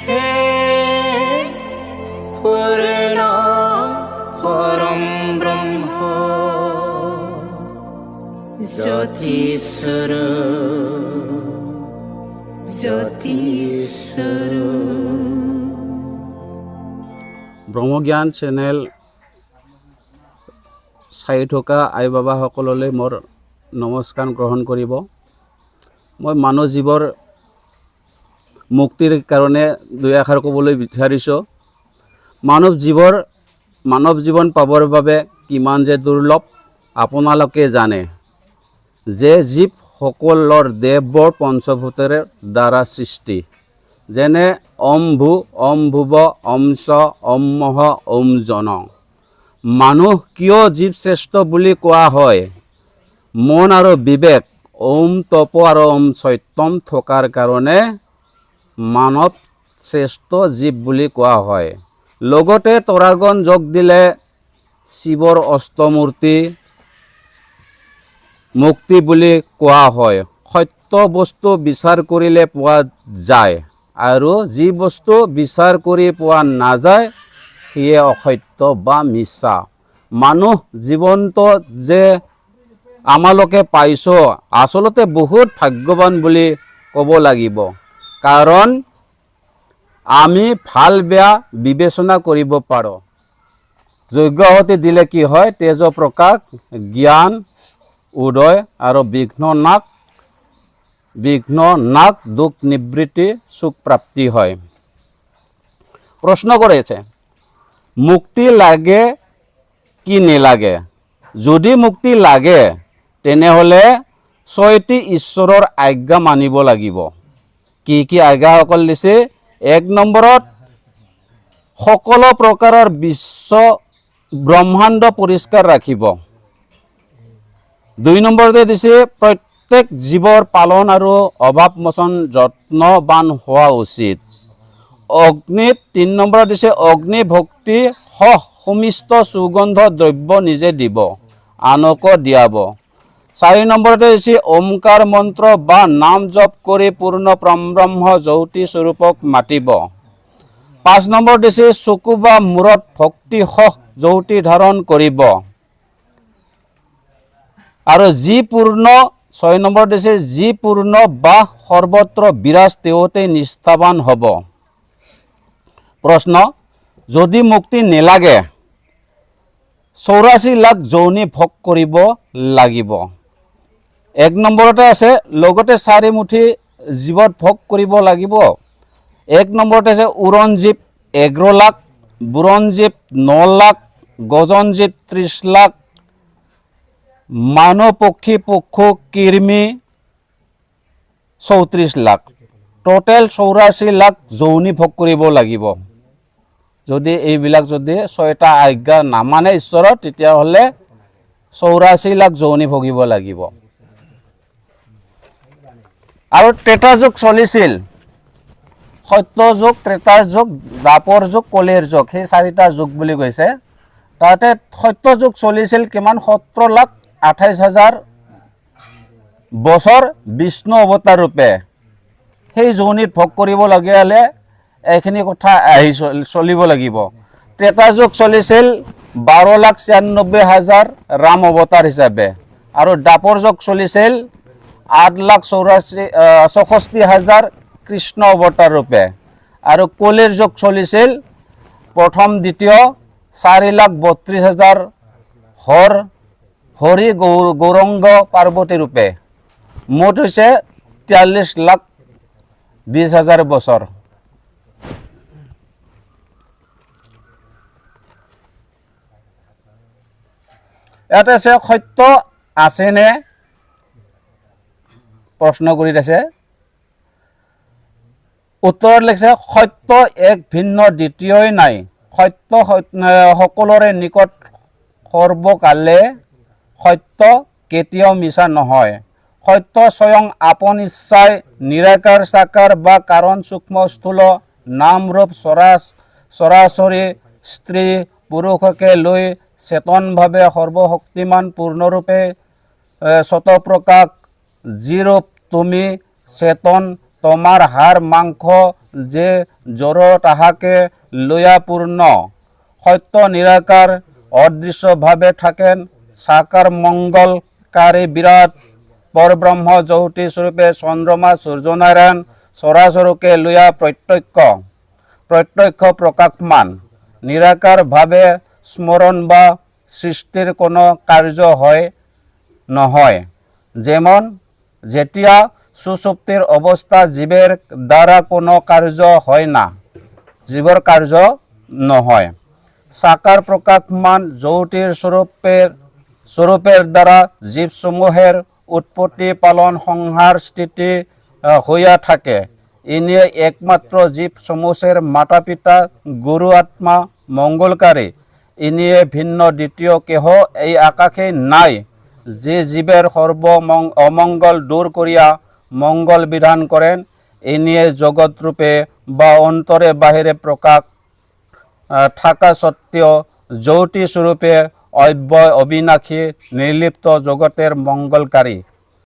হে পূৰ্ণ পৰম ব্ৰহ্ম জ্যোতিস্বৰ জ্যোতিস্বৰ। ব্ৰহ্মজ্ঞান চেনেল চাই থকা আই বাবাসকললৈ মোৰ নমস্কাৰ গ্ৰহণ কৰিব। মই মানৱ জীৱৰ মুক্তিৰ কাৰণে দুই এষাৰ ক'বলৈ বিচাৰিছোঁ। মানৱ জীৱন পাবৰ বাবে কিমান যে দুৰ্লভ আপোনালোকে জানে যে জীৱসকলৰ দেহবোৰ পঞ্চভূতেৰে দ্বাৰা সৃষ্টি, যেনে ওম ভূ ওম ভুৱ ওম চ ওম মহ ওম জন। মানুহ কিয় জীৱশ্ৰেষ্ঠ বুলি কোৱা হয়? মন আৰু বিবেক ওম তপ আৰু ওম সত্যম থকাৰ কাৰণে মানৱ শ্ৰেষ্ঠ জীৱ বুলি কোৱা হয়। লগতে তৰাগণ যোগ দিলে শিৱৰ অষ্টমূৰ্তি মুক্তি বুলি কোৱা হয়। সত্য বস্তু বিচাৰ কৰিলে পোৱা যায় আৰু যি বস্তু বিচাৰ কৰি পোৱা নাযায় সিয়ে অসত্য বা মিছা। মানুহ জীৱন্ত যে আমালোকে পাইছোঁ আচলতে বহুত ভাগ্যৱান বুলি ক'ব লাগিব, কাৰণ আমি ভাল বেয়া বিবেচনা কৰিব পাৰোঁ। যজ্ঞাহুতি দিলে কি হয়? তেজ প্ৰকাশ, জ্ঞান উদয় আৰু বিঘ্ন নাশ দুখ নিবৃত্তি সুখ প্ৰাপ্তি হয়। প্ৰশ্ন কৰিছে, মুক্তি লাগে কি নেলাগে? যদি মুক্তি লাগে তেনেহ'লে 6টি ঈশ্বৰৰ আজ্ঞা মানিব লাগিব। কি কি আজ্ঞাসকল দিছে? 1 নম্বৰত সকলো প্ৰকাৰৰ বিশ্ব ব্ৰহ্মাণ্ড পৰিষ্কাৰ ৰাখিব। 2 নম্বৰতে দিছে প্ৰত্যেক জীৱৰ পালন আৰু অভাৱমোচন যত্নবান হোৱা উচিত। 3 নম্বৰত দিছে অগ্নি ভক্তি সমিষ্ট সুগন্ধ দ্ৰব্য নিজে দিব, আনকো দিয়াব। 4 নম্বৰতে দিছে ওমকাৰ মন্ত্ৰ বা নাম জপ কৰি পূৰ্ণ পৰব্ৰহ্ম জ্যোতি স্বৰূপক মাতিব। 5 নম্বৰ দিছে চকু বা মূৰত ভক্তি জ্যোতি ধাৰণ কৰিব। আৰু 6 নম্বৰ দিছে যি পূৰ্ণ বা সৰ্বত্ৰ বিৰাজ তেওঁতে নিষ্ঠাবান হ'ব। প্ৰশ্ন, যদি মুক্তি নেলাগে 84 লাখ যৌনি ভোগ কৰিব লাগিব। 1 নম্বৰতে আছে লগতে 4 মুঠি জীৱত ভোগ কৰিব লাগিব। 1 নম্বৰতে আছে উৰঞ্জীৱ 11 লাখ, বুৰঞ্জীৱ 9 লাখ, গজনজীৱ 30 লাখ, মানুহ পক্ষী পশু কৃমি 34 লাখ। টোটেল 84 লাখ যৌনি ভোগ কৰিব লাগিব। যদি এইবিলাক যদি 6টা আজ্ঞা নামানে ঈশ্বৰৰ, তেতিয়াহ'লে 84 লাখ যৌনি ভোগিব লাগিব। আৰু ত্ৰেতা যুগ চলিছিল, সত্য যুগ, ত্ৰেতা যুগ, দ্বাপৰ যুগ, কলিৰ যুগ, সেই 4টা যুগ বুলি কৈছে। তাতে সত্য যুগ চলিছিল কিমান? 17,28,000 বছৰ বিষ্ণু অৱতাৰ ৰূপে। সেই যৌনিত ভোগ কৰিবলগীয়া হ'লে এইখিনি কথা চলিব লাগিব। ত্ৰেতা যুগ চলিছিল 12,96,000 ৰাম অৱতাৰ হিচাপে, আৰু দ্বাপৰ যুগ চলিছিল 8,64,000 কৃষ্ণ অৱতাৰ ৰূপে, আৰু কলিৰ যুগ চলিছিল প্ৰথম দ্বিতীয় 4,32,000 হৰি গৌৰংগ পাৰ্বতী ৰূপে। মুঠ হৈছে 43,20,000 বছৰ। ইয়াতে আছে সত্য আছেনে? প্ৰশ্ন কৰি আছে। উত্তৰত লিখিছে সত্য এক ভিন্ন দ্বিতীয়ই নাই। সত্য সকলোৰে নিকট সৰ্বকালে, সত্য কেতিয়াও মিছা নহয়। সত্য স্বয়ং আপন ইচ্ছাই নিৰাকাৰ সাকাৰ বা কাৰণ সূক্ষ্ম স্থূল নাম ৰূপ চৰাচৰি স্ত্ৰী পুৰুষকে লৈ চেতনভাৱে সৰ্বশক্তিমান পূৰ্ণৰূপে স্বতঃপ্ৰকাশ যি ৰূপ তুমি চেতন, তোমাৰ হাড় মাংস যে জড় তাহাকে লয়া পূর্ণ সত্য নিরাকার অদৃশ্যভাবে থাকেন সাকার মঙ্গলকারী বিরাট পরব্রহ্ম জ্যোতি স্বরূপে চন্দ্রমা সূর্যনারায়ণ সরাসরকে লয়া প্রত্যক্ষ প্রকাশমান নিরাকারভাবে স্মরণ বা সৃষ্টির কোনো কার্য হয় নহয় যেমন যেতিয়া সুষুপ্তির অবস্থা জীবের দ্বারা কোনো কার্য হয় না জীবর কার্য নহয় সাকার প্রকাশমান জ্যোতির স্বরূপের দ্বারা জীবসমূহের উৎপত্তি পালন সংহার স্থিতি হইয়া থাকে ইনি একমাত্র জীব সমূহের মাতা পিতা গুরু আত্মা মঙ্গলকারী ইনিয়ে ভিন্ন দ্বিতীয় কেহ এই আকাশে নাই যে জীবের অমঙ্গল দূর করিয়া মঙ্গল বিধান করেন ইনিয়ে জগৎ রূপে বা অন্তরে বাহিরে প্রকাশ থাকা সত্ত্বেও জ্যোতি স্বরূপে অব্যয় অবিনাশী নির্লিপ্ত জগতের মঙ্গলকারী